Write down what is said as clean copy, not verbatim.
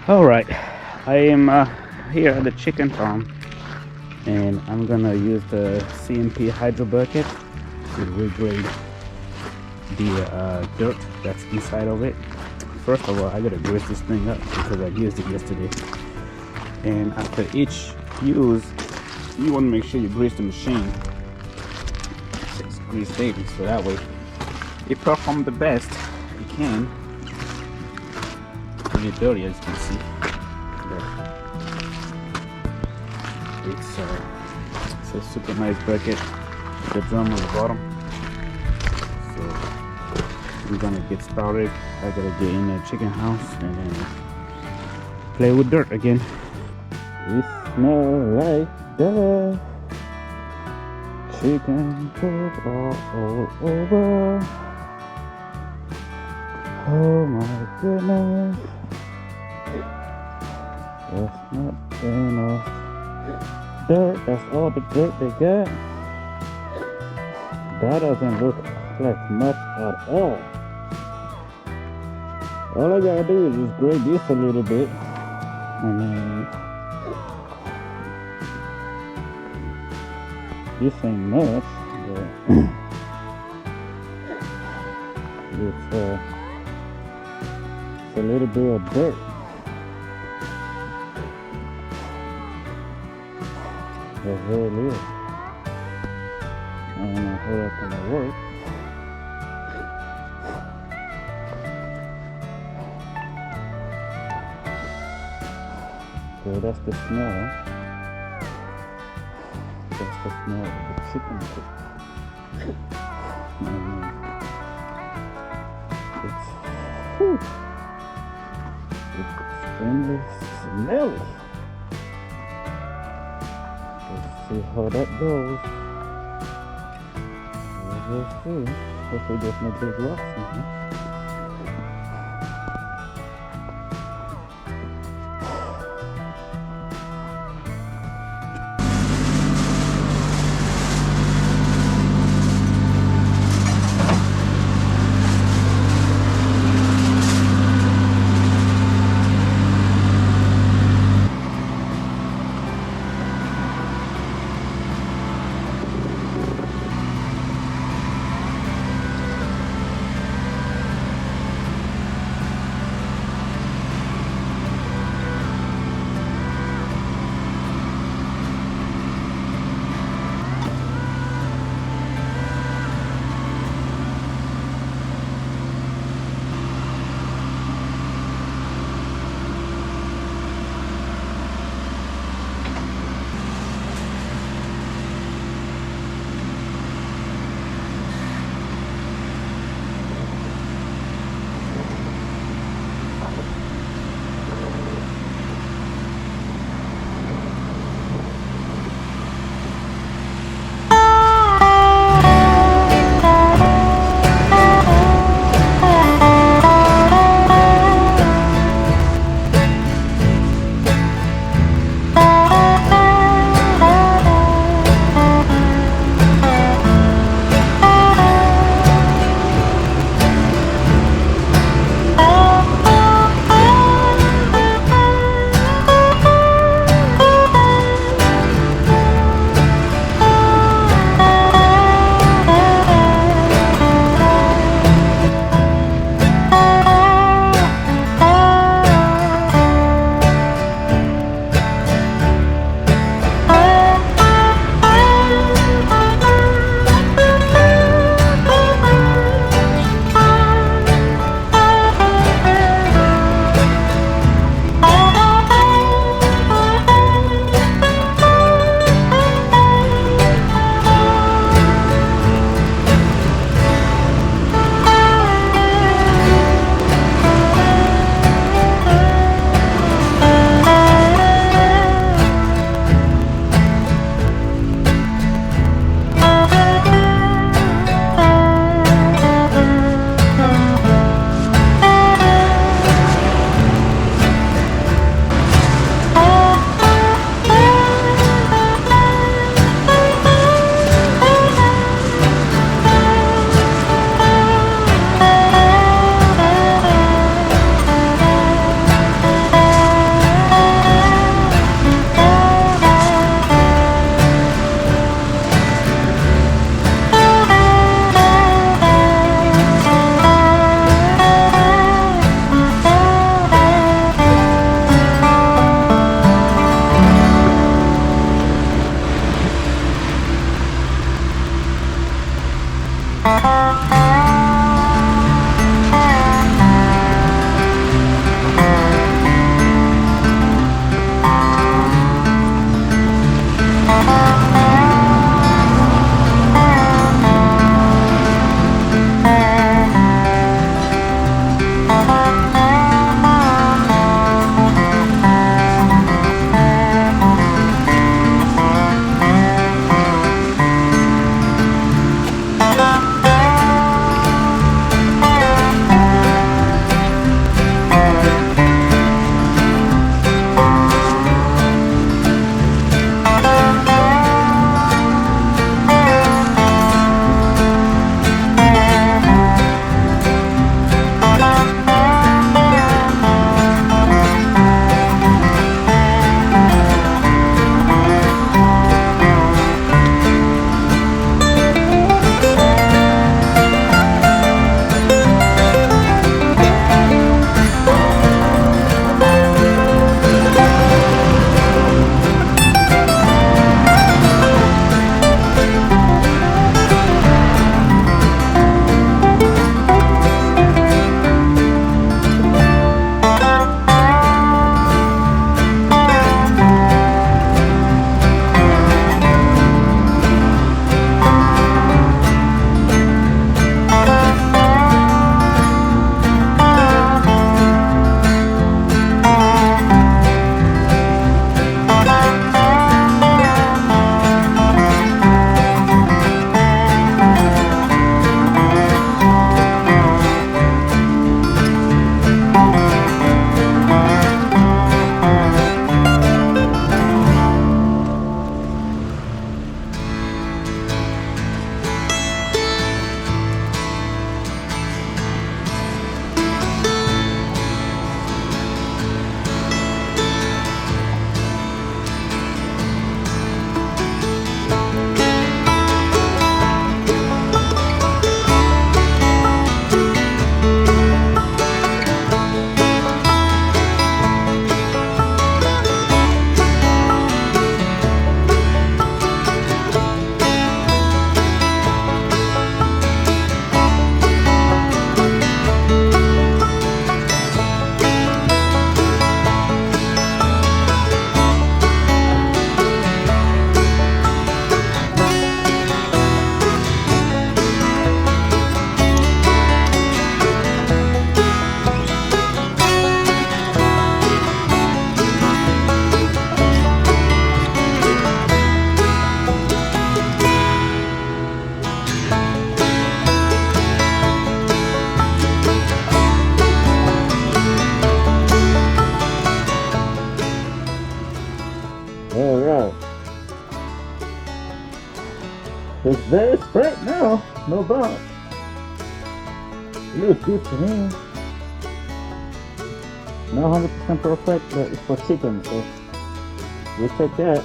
Alright, I am here at the chicken farm and I'm gonna use the CMP Hydra bucket to regrade the dirt that's inside of it. First of all, I gotta grease this thing up because I used it yesterday. And after each use, you want to make sure you grease the machine. It's grease daily, so that way it performs the best it can. Pretty dirty, as you can see. But it's a super nice bucket. The drum on the bottom. So we're gonna get started. I gotta get in the chicken house and then play with dirt again. It smells like the chicken coop all over. Oh my goodness. That's not enough dirt. That's all the dirt they got. That doesn't look like much at all. All I gotta do is just grade this a little bit and then this ain't much, but it's a little bit of dirt. That's very little. I don't know how that's gonna work. So that's the smell. That's the smell of the chicken coop. It's extremely smelly. Let's see how that goes. We'll see. Hopefully there's no big rocks in here. No bump. It looks good to me. Not 100% perfect, but it's for chicken, so we'll take that.